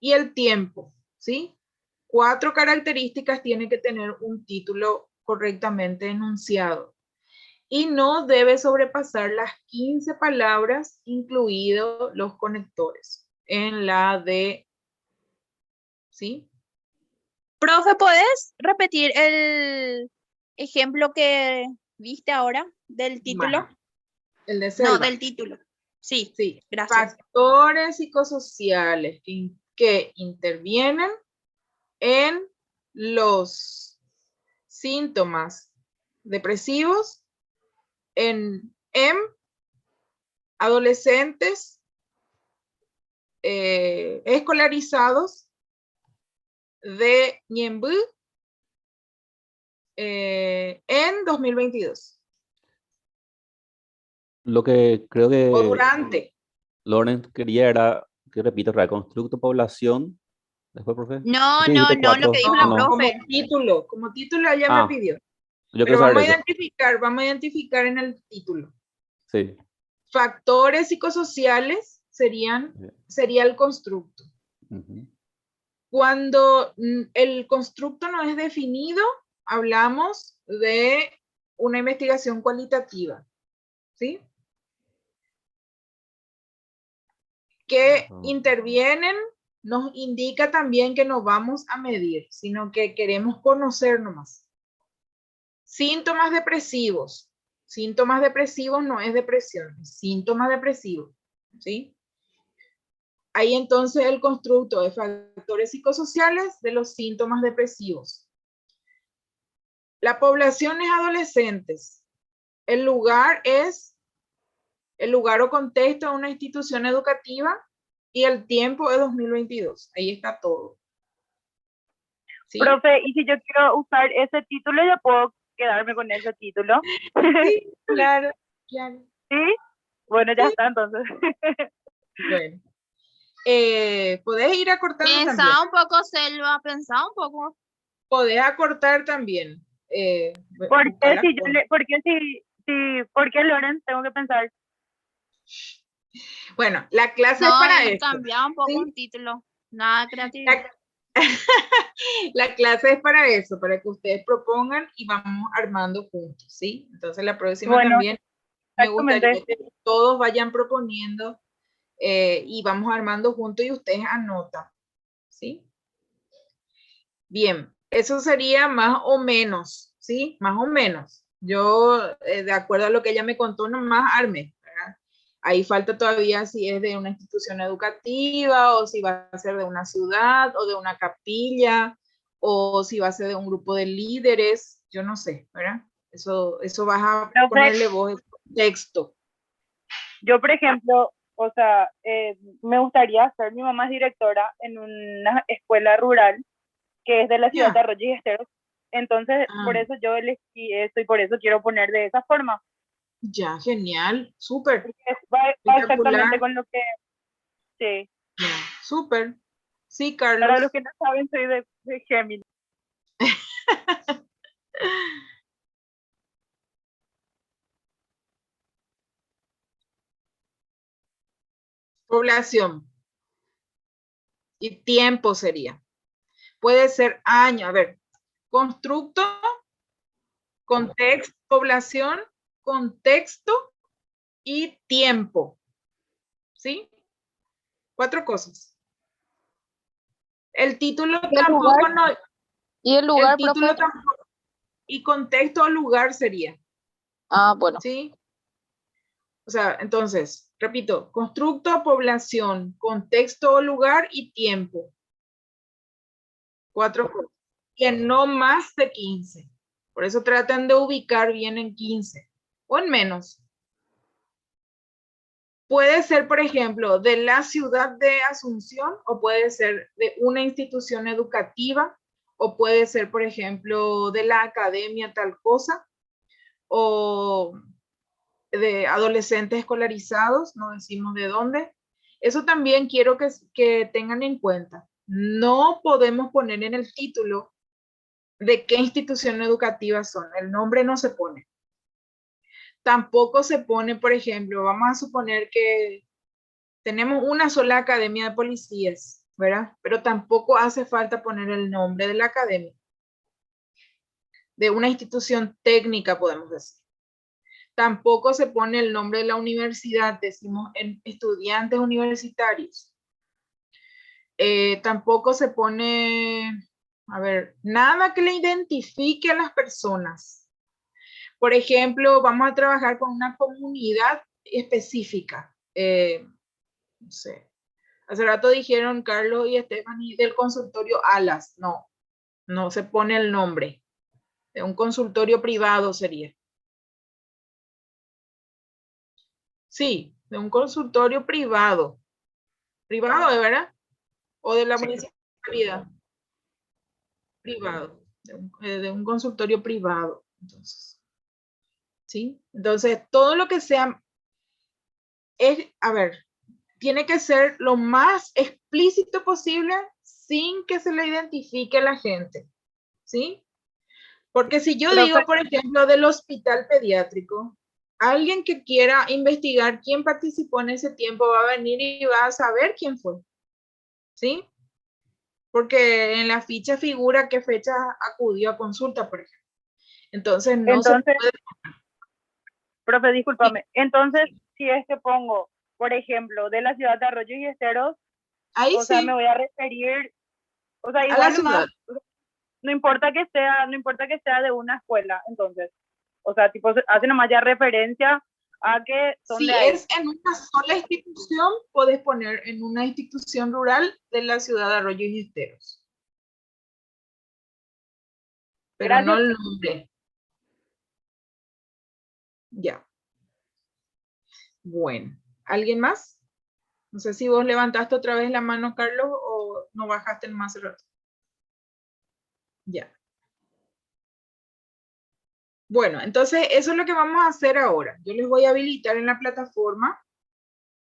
y el tiempo, ¿sí? 4 características tiene que tener un título correctamente enunciado. Y no debe sobrepasar las 15 palabras, incluidos los conectores, en la de, ¿sí? Profe, ¿puedes repetir el ejemplo que viste ahora del título? Bueno, el de No, selva. del título. Sí, Sí, gracias. factores psicosociales que intervienen en los síntomas depresivos en adolescentes escolarizados de Ñemby en 2022. Lo que creo O que durante. Loren quería era que repita otra vez, constructo, población. Después, profe. No, ¿Qué no, dijiste? no, lo que 4. dijo Ah, la no. profe. Como título ella me Ah, pidió. yo Pero quiero saber vamos a identificar en el título. Sí. Factores psicosociales sería el constructo. Ujú. Cuando el constructo no es definido, hablamos de una investigación cualitativa, ¿sí? Que intervienen nos indica también que no vamos a medir, sino que queremos conocer nomás. Síntomas depresivos. Síntomas depresivos no es depresión, es síntomas depresivos, ¿sí? Ahí entonces el constructo de factores psicosociales de los síntomas depresivos. La población es adolescentes. El lugar es el lugar o contexto de una institución educativa y el tiempo es 2022. Ahí está todo. ¿Sí? Profe, y si yo quiero usar ese título, ¿ya puedo quedarme con ese título? Sí, claro, claro. ¿Sí? Bueno, ya está entonces. Bueno. Podés ir acortando también. Pensá un poco, Selva, pensá un poco. Podés acortar también. ¿Por qué, Loren, tengo que pensar? Bueno, la clase No, es para y esto. cambiar un poco ¿Sí? un título. Nada creativo. La clase es para eso, para que ustedes propongan y vamos armando juntos, ¿sí? Entonces la próxima Bueno, también me exactamente. gustaría que todos vayan proponiendo y vamos armando juntos y ustedes anotan, ¿sí? Bien, eso sería más o menos, ¿sí? Más o menos. Yo, de acuerdo a lo que ella me contó, nomás armé, ¿verdad? Ahí falta todavía si es de una institución educativa o si va a ser de una ciudad o de una capilla o si va a ser de un grupo de líderes, yo no sé, ¿verdad? Eso vas a ponerle vos el texto. Yo, por ejemplo, o sea, me gustaría ser, mi mamá es directora en una escuela rural que es de la ciudad de Arroyo y Esteros. Entonces, por eso yo elegí esto y por eso quiero poner de esa forma. Ya, genial, súper. Va exactamente con lo que... Sí. Ya, súper. Sí, Carlos. Para los que no saben, soy de Géminis. Población. Y tiempo sería. Puede ser año. A ver, constructo, contexto, población, contexto y tiempo. ¿Sí? 4 cosas. El título tampoco no. ¿Y el lugar, el título profe? tampoco. Y contexto o lugar sería. Ah, bueno. ¿Sí? O sea, entonces, Repito, constructo, población, contexto o lugar y tiempo. 4 cosas. Y en no más de 15. Por eso tratan de ubicar bien en 15 o en menos. Puede ser, por ejemplo, de la ciudad de Asunción o puede ser de una institución educativa o puede ser, por ejemplo, de la academia tal cosa o de adolescentes escolarizados, no decimos de dónde. Eso también quiero que tengan en cuenta. No podemos poner en el título de qué institución educativa son. El nombre no se pone. Tampoco se pone, por ejemplo, vamos a suponer que tenemos una sola academia de policías, ¿verdad? Pero tampoco hace falta poner el nombre de la academia. De una institución técnica, podemos decir. Tampoco se pone el nombre de la universidad, decimos en estudiantes universitarios. Tampoco se pone, a ver, nada que le identifique a las personas. Por ejemplo, vamos a trabajar con una comunidad específica. No sé. Hace rato dijeron Carlos y Stephanie del consultorio Alas. No, no se pone el nombre. De un consultorio privado sería. Sí, de un consultorio privado. Privado, ¿de verdad? O de la municipalidad. Privado. De un consultorio privado. Entonces, ¿sí? Entonces, todo lo que sea es, a ver, tiene que ser lo más explícito posible sin que se le identifique a la gente, ¿sí? Porque si yo digo, por ejemplo, del hospital pediátrico, alguien que quiera investigar quién participó en ese tiempo va a venir y va a saber quién fue, ¿sí? Porque en la ficha figura qué fecha acudió a consulta, por ejemplo. Entonces, no se puede... Profe, discúlpame. Entonces, si es que pongo, por ejemplo, de la ciudad de Arroyos y Esteros, ahí o sea, me voy a referir, o sea, igual nomás, no importa que sea de una escuela, entonces, o sea, tipo, hace nomás ya referencia a que son si de ahí. es en una sola institución, puedes poner en una institución rural de la ciudad de Arroyos y Esteros. Pero Gracias. no el nombre. Ya. Bueno, ¿alguien más? No sé si vos levantaste otra vez la mano, Carlos, o no bajaste más el rato. Ya. Bueno, entonces eso es lo que vamos a hacer ahora. Yo les voy a habilitar en la plataforma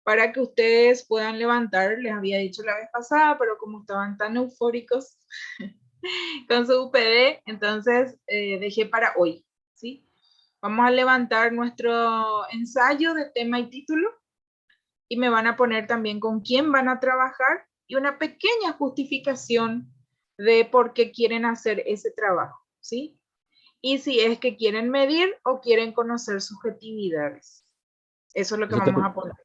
para que ustedes puedan levantar. Les había dicho la vez pasada, pero como estaban tan eufóricos con su UPD, entonces dejé para hoy, ¿sí? Vamos a levantar nuestro ensayo de tema y título y me van a poner también con quién van a trabajar y una pequeña justificación de por qué quieren hacer ese trabajo, ¿sí? Y si es que quieren medir o quieren conocer subjetividades. Eso es lo que vamos a poner.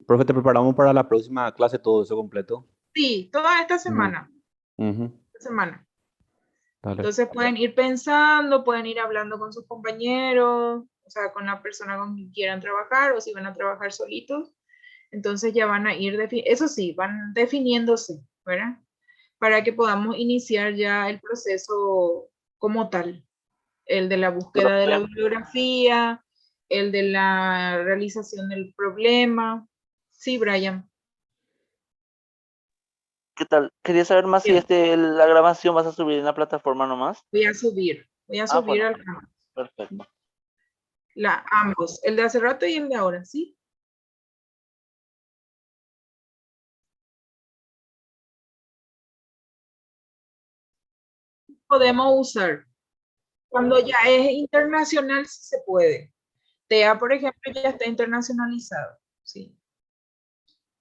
Profe, ¿te preparamos para la próxima clase todo eso completo? Sí, toda esta semana. Esta semana. Dale. Entonces pueden ir pensando, pueden ir hablando con sus compañeros, o sea, con la persona con quien quieran trabajar, o si van a trabajar solitos. Entonces ya van a ir, eso sí, van definiéndose, ¿verdad? Para que podamos iniciar ya el proceso como tal. El de la búsqueda de la bibliografía, el de la realización del problema. Sí, Brian. ¿Qué tal? Quería saber más si la grabación vas a subir en la plataforma nomás. Voy a subir bueno, al canal. Perfecto. Ambos, el de hace rato y el de ahora, ¿sí? Podemos usar. Cuando ya es internacional, sí se puede. TEA, por ejemplo, ya está internacionalizado, ¿sí?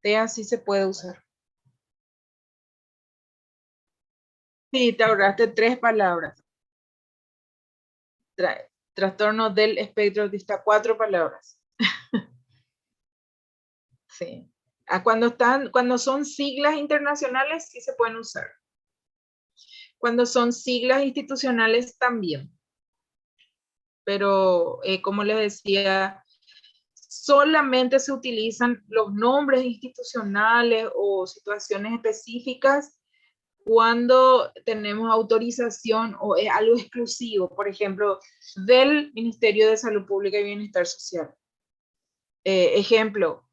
TEA sí se puede usar. Sí, te ahorraste 3 palabras. Trastorno del espectro autista, 4 palabras. Sí. Cuando son siglas internacionales, sí se pueden usar. Cuando son siglas institucionales, también. Pero, como les decía, solamente se utilizan los nombres institucionales o situaciones específicas cuando tenemos autorización o es algo exclusivo, por ejemplo, del Ministerio de Salud Pública y Bienestar Social. Ejemplo,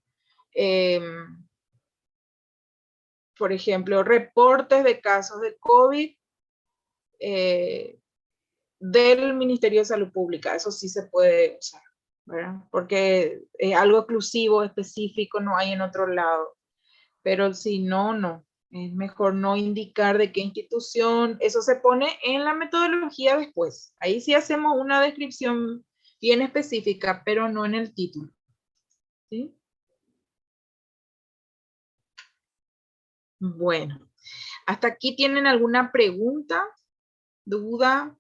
por ejemplo, reportes de casos de COVID del Ministerio de Salud Pública, eso sí se puede usar, ¿verdad? Porque es algo exclusivo, específico, no hay en otro lado. Pero si no, no. Es mejor no indicar de qué institución. Eso se pone en la metodología después. Ahí sí hacemos una descripción bien específica, pero no en el título. ¿Sí? Bueno, ¿hasta aquí tienen alguna pregunta, duda?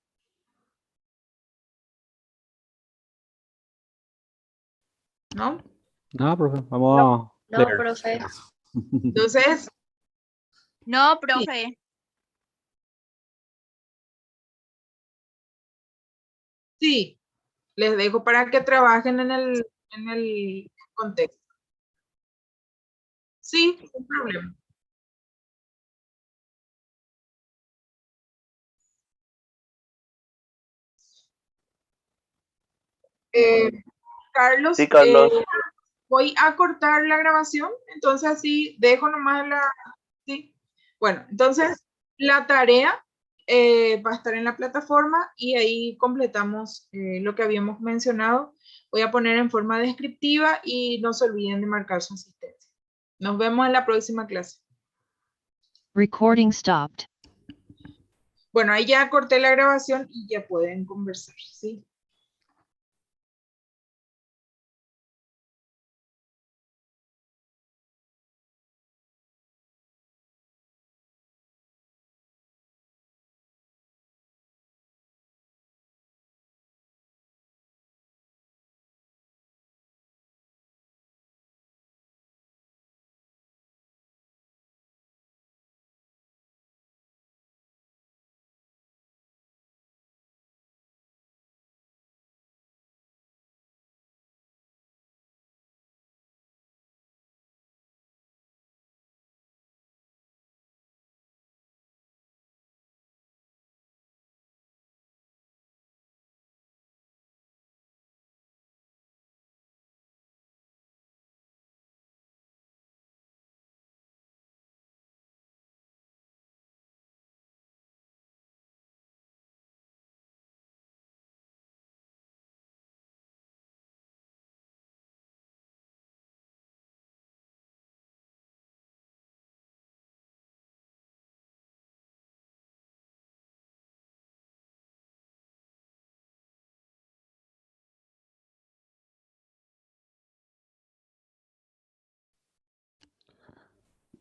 ¿No? No, profe, vamos a No, leer. profe. Entonces, No, profe. sí, les dejo para que trabajen en el contexto. Sí, sin problema. Carlos, Sí, Carlos. voy a cortar la grabación, entonces así dejo nomás la... Sí. Bueno, entonces la tarea va a estar en la plataforma y ahí completamos lo que habíamos mencionado. Voy a poner en forma descriptiva y no se olviden de marcar su asistencia. Nos vemos en la próxima clase. Recording stopped. Bueno, ahí ya corté la grabación y ya pueden conversar, ¿sí?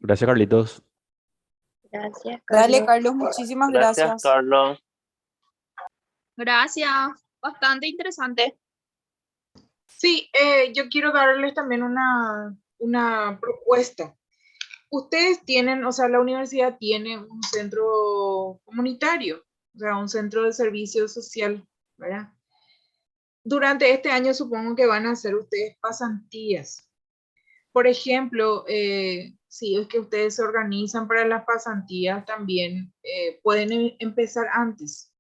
Gracias, Carlitos. Gracias, Dale, Carlos. Carlos, muchísimas Gracias, gracias. Carlos. Gracias. Bastante interesante. Sí, yo quiero darles también una propuesta. Ustedes tienen, o sea, la universidad tiene un centro comunitario, o sea, un centro de servicio social, ¿verdad? Durante este año supongo que van a hacer ustedes pasantías. Por ejemplo, si es que ustedes se organizan para las pasantías, también pueden empezar antes.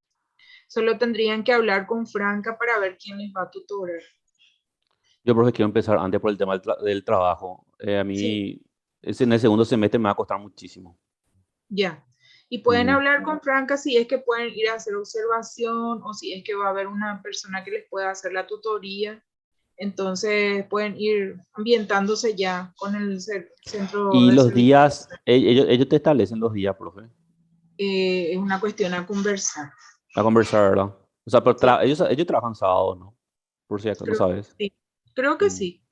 Solo tendrían que hablar con Franca para ver quién les va a tutorar. Yo, profe, quiero empezar antes por el tema del trabajo. A mí, Sí. en el segundo semestre me va a costar muchísimo. Ya. Y pueden Ujú. hablar con Franca si es que pueden ir a hacer observación o si es que va a haber una persona que les pueda hacer la tutoría. Entonces pueden ir ambientándose ya con el centro Y de los servicio. días, ellos te establecen los días, profe, Es una cuestión a conversar. a conversar, ¿verdad? O sea, pero Sí. ellos trabajan sábado, ¿no? Por si acaso, no sabes. Sí. Creo que Mm, sí.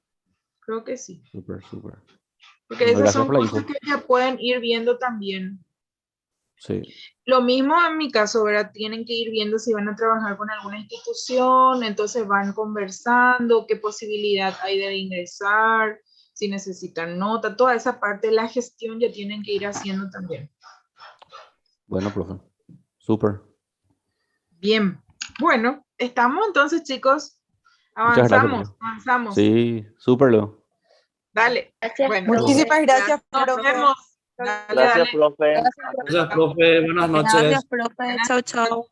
Creo que sí. súper, súper. Porque Bueno, esas gracias son por la cosas info. que ya pueden ir viendo también. Sí. Lo mismo en mi caso, ¿verdad? Tienen que ir viendo si van a trabajar con alguna institución, entonces van conversando, qué posibilidad hay de ingresar, si necesitan nota, toda esa parte de la gestión ya tienen que ir haciendo también. Bueno, profe. Súper. Bien. Bueno, estamos entonces, chicos. Muchas gracias. Avanzamos, avanzamos. Sí, súper luego. Dale. Gracias. Bueno, Muchísimas gracias, nos profe. vemos. Dale, Gracias, dale. profe. Gracias, profe. Buenas noches. Gracias, profe. Chau, chau.